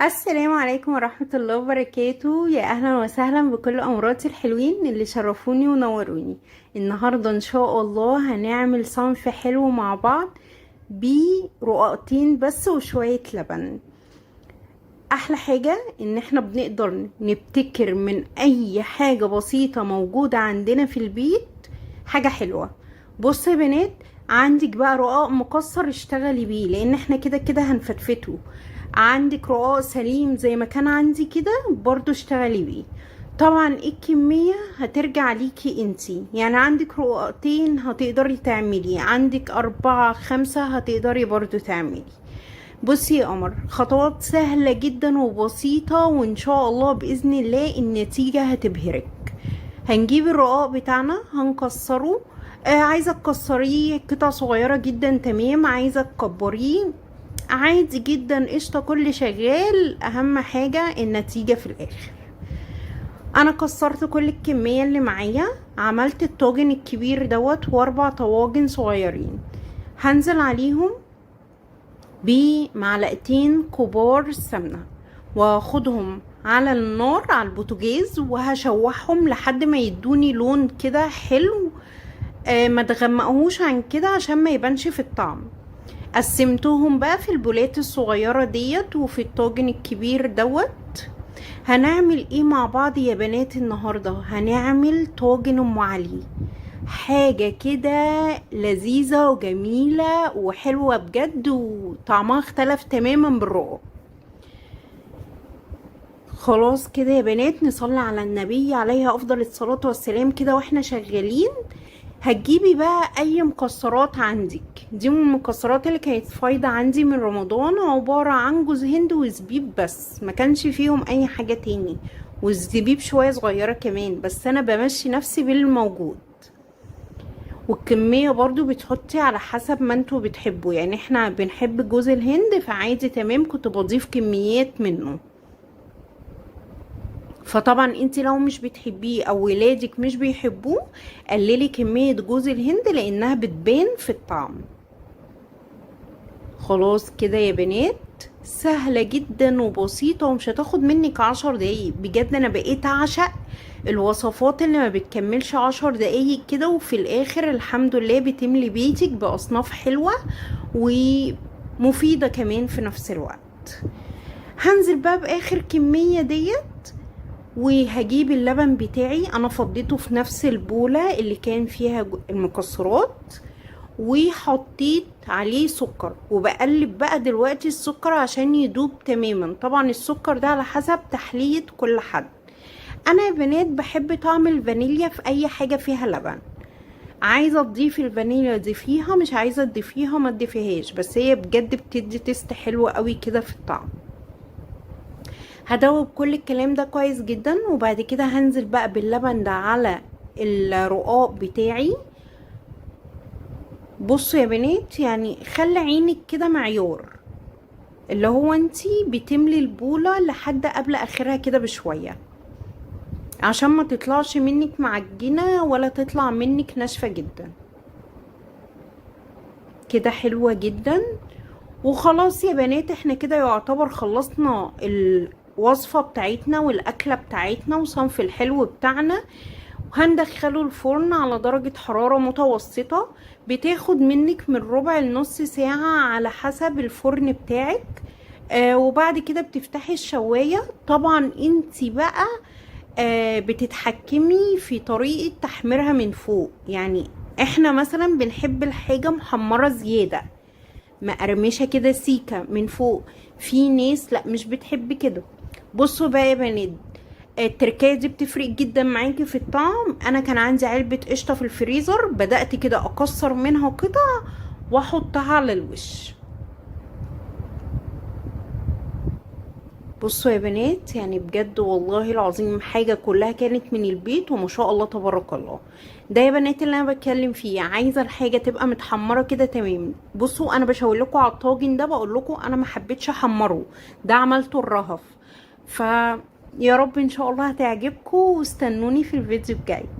السلام عليكم ورحمة الله وبركاته. يا أهلا وسهلا بكل أمراتي الحلوين اللي شرفوني ونوروني. النهاردة إن شاء الله هنعمل صنف حلو مع بعض برقاقتين بس وشوية لبن. أحلى حاجة إن احنا بنقدر نبتكر من أي حاجة بسيطة موجودة عندنا في البيت حاجة حلوة. بص يا بنات، عندك بقى رقاق مكسر اشتغلي بيه لان احنا كده كده هنفتفته. عندك رقاق سليم زي ما كان عندي كده برضو اشتغلي بيه. طبعا الكمية هترجع ليكي انتي، يعني عندك رقاقتين هتقدري تعملي، عندك 4 5 هتقدري برضو تعملي. بصي يا قمر، خطوات سهلة جدا وبسيطة وان شاء الله بإذن الله النتيجة هتبهرك. هنجيب الرقاق بتاعنا هنكسره. عايزة تكسريه قطع صغيرة جدا تمام، عايزة تكبريه عادي جدا، قشطة كل شغال، اهم حاجة النتيجة في الاخر. انا كسرت كل الكمية اللي معايا، عملت الطاجن الكبير دوت و4 طواجن صغيرين. هنزل عليهم بمعلقتين كبار سمنة واخدهم على النار على البوتاجاز وهشوحهم لحد ما يدوني لون كده حلو. ما تغمقوهوش عن كده عشان ما يبانش في الطعم. قسمتهم بقى في البولات الصغيرة ديت وفي الطاجن الكبير دوت. هنعمل ايه مع بعض يا بنات؟ النهاردة هنعمل طاجن ام علي، حاجة كده لذيذة وجميلة وحلوة بجد وطعمها اختلف تماما بالرقاق. خلاص كده يا بنات، نصلي على النبي عليه افضل الصلاة والسلام كده واحنا شغالين. هتجيبي بقى اي مكسرات عندك، دي من المكسرات اللي كانت فايضة عندي من رمضان، عبارة عن جوز هند وزبيب بس، ما كانش فيهم اي حاجة تاني، والزبيب شوية صغيرة كمان، بس انا بمشي نفسي بالموجود. والكمية برضو بتحطي على حسب ما انتوا بتحبوا، يعني احنا بنحب جوز الهند فعادي تمام كنت بضيف كميات منه. فطبعا انت لو مش بتحبيه او ولادك مش بيحبوه قللي كمية جوز الهند لانها بتبان في الطعم. خلاص كده يا بنات، سهلة جدا وبسيطة ومش هتاخد منك 10 دقايق. بجد انا بقيت اعشق الوصفات اللي ما بتكملش 10 دقايق كده، وفي الاخر الحمد لله بتملي بيتك باصناف حلوة ومفيدة كمان في نفس الوقت. هنزل بقى باخر كمية ديت وهجيب اللبن بتاعي، انا فضيته في نفس البولة اللي كان فيها المكسرات وحطيت عليه سكر وبقلب بقى دلوقتي السكر عشان يدوب تماما. طبعا السكر ده على حسب تحلية كل حد. انا يا بنات بحب طعم الفانيليا في اي حاجة فيها لبن، عايزة تضيفي الفانيليا ضيفيها، مش عايزة تضيفيها ما تضيفيهاش، بس هي بجد بتدي تيست حلوة قوي كده في الطعم. هدوب كل الكلام ده كويس جدا وبعد كده هنزل بقى باللبن ده على الرقاق بتاعي. بصوا يا بنات، يعني خلي عينك كده معيار، اللي هو انتي بتملي البولة لحد قبل اخرها كده بشوية عشان ما تطلعش منك معجنة ولا تطلع منك ناشفة جدا كده. حلوة جدا. وخلاص يا بنات، احنا كده يعتبر خلصنا الوصفة بتاعتنا والاكلة بتاعتنا وصنف الحلو بتاعنا. وهندخله الفرن على درجة حرارة متوسطة، بتاخد منك من ربع لنص ساعة على حسب الفرن بتاعك. وبعد كده بتفتحي الشواية. طبعا انتي بقى بتتحكمي في طريقة تحميرها من فوق، يعني احنا مثلا بنحب الحاجة محمرة زيادة مقرمشة كده سيكة من فوق، في ناس لا مش بتحب كده. بصوا بقى يا بنات، التركية دي بتفرق جدا معاكي في الطعم. انا كان عندي علبة قشطة في الفريزر، بدأت كده اكسر منها قطع واحطها على الوش. بصوا يا بنات، يعني بجد والله العظيم حاجة كلها كانت من البيت وما شاء الله تبارك الله. ده يا بنات اللي انا بتكلم فيه، عايزة الحاجة تبقى متحمرة كده تمام. بصوا انا بشاور لكم على الطاجن ده، بقول لكم انا ما حبيتش احمره، ده عملته الرهف. ف يا رب ان شاء الله هتعجبكم واستنوني في الفيديو الجاي.